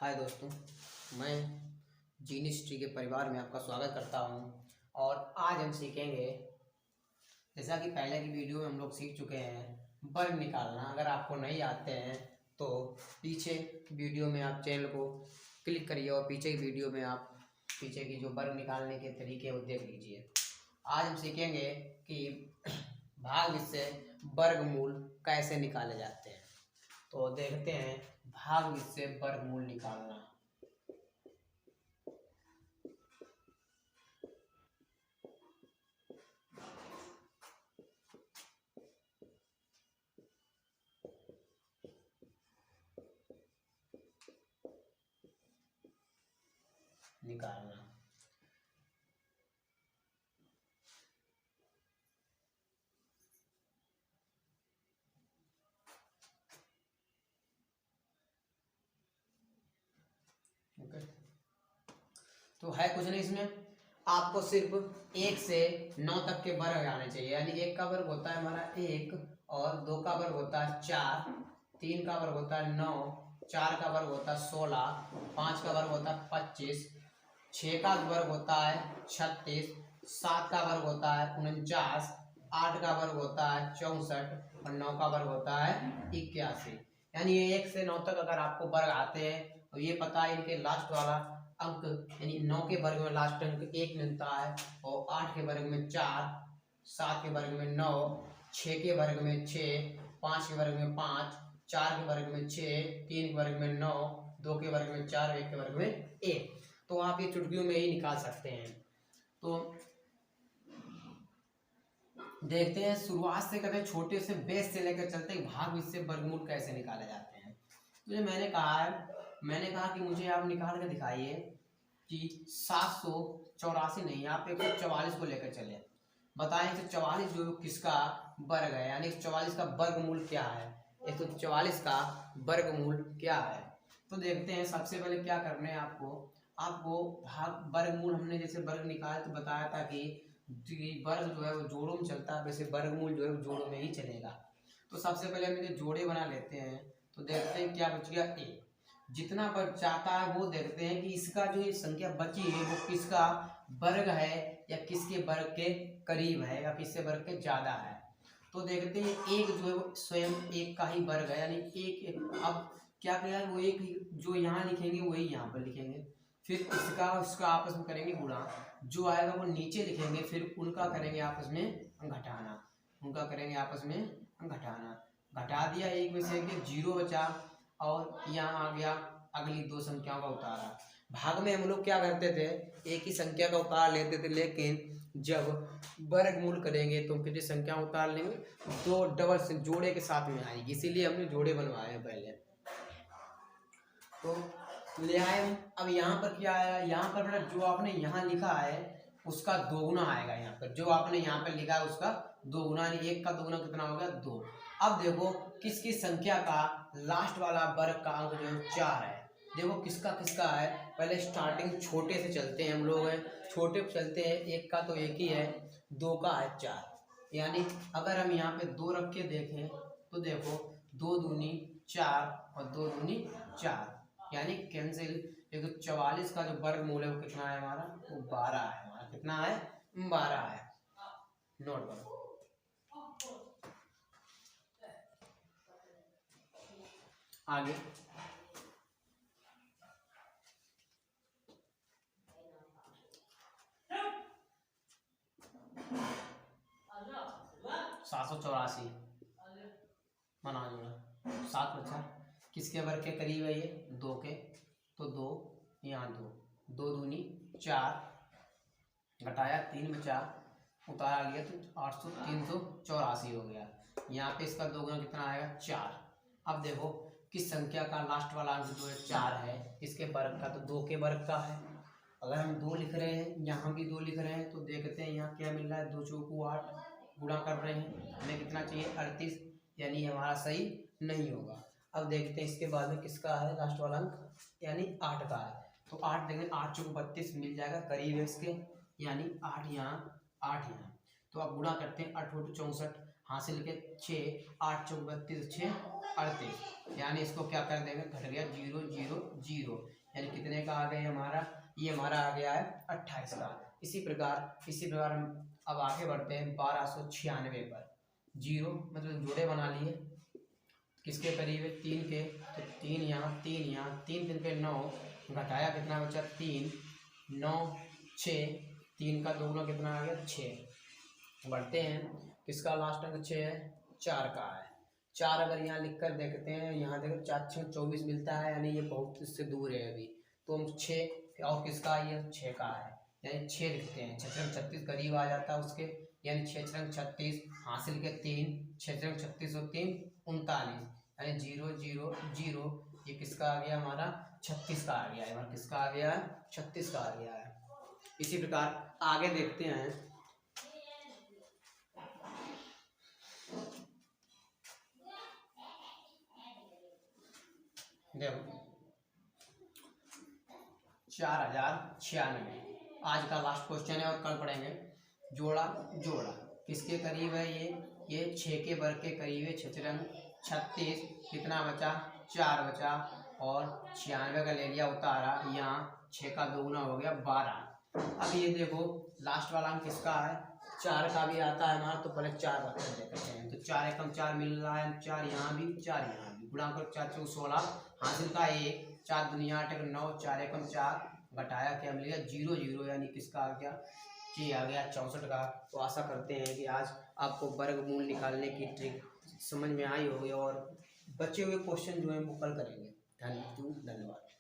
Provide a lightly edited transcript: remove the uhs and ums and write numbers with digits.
हाय दोस्तों, मैं जीनिस ट्री के परिवार में आपका स्वागत करता हूं। और आज हम सीखेंगे, जैसा कि पहले की वीडियो में हम लोग सीख चुके हैं, वर्ग निकालना। अगर आपको नहीं आते हैं तो पीछे वीडियो में आप चैनल को क्लिक करिए और पीछे की वीडियो में आप पीछे की जो वर्ग निकालने के तरीके हैं वो देख लीजिए। आज हम सीखेंगे कि भाग से वर्गमूल कैसे निकाले जाते हैं। तो देखते हैं भाग से वर्गमूल निकालना। निकालना ओके। तो है कुछ नहीं, इसमें आपको सिर्फ 1 से 9 तक के वर्ग आने चाहिए। यानी 1 का वर्ग होता है हमारा 1, और 2 का वर्ग होता है 4, 3 का वर्ग होता है 9, 4 का वर्ग होता है 16, 5 का वर्ग होता है 25, 6 का वर्ग होता है 36, 7 का वर्ग होता है 49, 8 का वर्ग होता है 64 और 9 का वर्ग होता है 81। यानी ये 1 से 9 तक अगर आपको वर्ग आते हैं तो ये पता है इनके लास्ट वाला अंक, यानी 9 के वर्ग में लास्ट अंक 1 मिलता है, और 8 के वर्ग में 4, 7 के वर्ग में 9, 6 के वर्ग में 6, 5 के वर्ग में 5, 4 के वर्ग में 6, 3 के वर्ग में 9, 2 के वर्ग में 4, 1 के वर्ग में 1। तो आप ये चुटकियों में ही निकाल सकते हैं। तो देखते हैं, शुरुआत से कहते हैं छोटे से बेस से लेकर चलते हैं भाग से वर्गमूल कैसे निकाले जाते हैं। तो जो मैंने कहा कि मुझे आप निकाल कर दिखाइए कि 784 नहीं, आप 144 को लेकर चले। बताएं 144 जो किसका वर्ग है, यानी 144 का वर्गमूल क्या है, 144 का वर्गमूल क्या है। तो देखते हैं, सबसे पहले क्या करना है आपको भाग वर्गमूल, हमने जैसे वर्ग निकाला तो बताया था कि वर्ग जो है वो जोड़ों में चलता है, वैसे वर्गमूल जो है वो जोड़ों में ही चलेगा। तो सबसे पहले हम जो जोड़े बना लेते हैं, तो देखते हैं क्या बच गया, ए। जितना बच जाता है वो देखते हैं कि इसका जो ये संख्या बची है वो किसका वर्ग है, या किसके वर्ग के करीब है, या किससे वर्ग के ज्यादा है। तो देखते हैं एक जो है वो स्वयं एक का ही वर्ग है, यानी एक। अब क्या किया, वो एक जो यहाँ लिखेंगे वही यहाँ पर लिखेंगे, फिर इसका उसका आपस में करेंगे गुणा, जो आएगा वो नीचे लिखेंगे, फिर उनका करेंगे आपस में घटाना, उनका करेंगे आपस में घटाना। घटा दिया, एक में से 0 बचा, और यहाँ आ गया अगली 2 संख्याओं का उतारा। भाग में हम लोग क्या करते थे, एक ही संख्या का उतार लेते थे, लेकिन जब वर्गमूल करेंगे तो कितनी संख्या उतार लेंगे, 2 डबल से जोड़े के साथ में आएगी, इसीलिए हमने जोड़े बनवाए हैं पहले। तो ले आए हम। अब यहाँ पर क्या आया, यहाँ पर मतलब जो आपने यहाँ लिखा है उसका दोगुना आएगा। यहाँ पर जो आपने यहाँ पर लिखा है उसका दोगुना, यानी 1 का दोगुना कितना होगा, 2। अब देखो किस किस संख्या का लास्ट वाला वर्ग का अंक जो है 4 है। देखो किसका किसका है, पहले स्टार्टिंग छोटे से चलते हैं हम लोग, छोटे पे चलते हैं। 1 का तो 1 ही है, 2 का है 4। यानी अगर हम यहाँ पे 2 रख के देखें तो देखो 2 दूनी 4 और 2 दूनी 4, यानी कैंसिल। देखो 44 का जो वर्गमूल है वो कितना है हमारा, वो 12 है। हमारा कितना है, 12 है। नोट करो। आगे 784 बना जोड़ा, 7 बचा, किसके वर्ग के करीब है ये, 2 के, तो 2 यहाँ 2, 2 दूनी 4, घटाया 3 बचा, उतारा गया तो 384 हो गया। यहाँ पे इसका दोगुना कितना आएगा, 4। अब देखो किस संख्या का लास्ट वाला अंक जो है 4 है, इसके वर्ग का, तो 2 के वर्ग का है। अगर हम 2 लिख रहे हैं, यहाँ भी 2 लिख रहे हैं, तो देखते हैं यहाँ क्या मिल रहा है, 2 चौको 8, गुणा कर रहे हैं, हमें कितना चाहिए 38, यानी हमारा सही नहीं होगा। अब देखते हैं इसके बाद में किसका है लास्ट वाला अंक, यानी 8 का है। तो 8 देंगे, 8 चौको 32 मिल जाएगा, करीब है इसके, यानी 8 यहाँ 8 यहाँ। तो अब गुणा करते हैं, 8 64 हासिल के 6, 8 चौको 32, 6 38, यानी इसको क्या कर देंगे, घट गया 0 0 0, यानी कितने का आ गया हमारा, ये हमारा आ गया है 28 का। इसी प्रकार हम अब आगे बढ़ते हैं 1296 पर। 0 मतलब जोड़े बना लिए, किसके करीब है, 3 के, तो 3 यहाँ 3 यहाँ, 3 3 के 9, घटाया कितना बचा 3, 9 6, 3 का दोगुना कितना आ गया 6। बढ़ते हैं, किसका लास्ट अंक 6 है, 4 का है। 4 अगर यहाँ लिख कर देखते हैं, यहाँ देखो 4 6 24 मिलता है, यानी ये बहुत इससे दूर है अभी, तो हम 6 और किसका, ये 6 का है, यानी 6 लिखते हैं। 6 36 करीब आ जाता है उसके, यानी 6 36 हासिल के 3, 6 36 और 3 39, यानी 0 0 0, ये किसका आ गया हमारा 36 का आ गया है, किसका आ गया है 36 का आ गया है। इसी प्रकार आगे देखते हैं, देखो 4096 आज का लास्ट क्वेश्चन है और कल पढ़ेंगे। जोड़ा जोड़ा किसके करीब है, ये 6 के वर्ग के करीब है। 6 36, कितना बचा 4 बचा, और 96 का ले लिया उतारा, यहाँ 6 का दोगुना हो गया 12। अब ये देखो लास्ट वाला अंक किसका है, 4 का भी आता है हमारा, तो पहले 4 रख देते हैं, तो 4 एकम 4 मिल रहा है, 4 यहाँ भी 4 यहाँ भी, गुणा कर 4 4 16, हासिल का 1, 4 दुनिया 8 9, 4 एकम 4, घटाया क्या मिल गया 0 0, यानी किसका आ गया, ये आ गया 64 का। तो आशा करते हैं कि आज आपको वर्गमूल निकालने की ट्रिक समझ में आई होगी, और बचे हुए क्वेश्चन जो है वो कल करेंगे। धन्यवाद।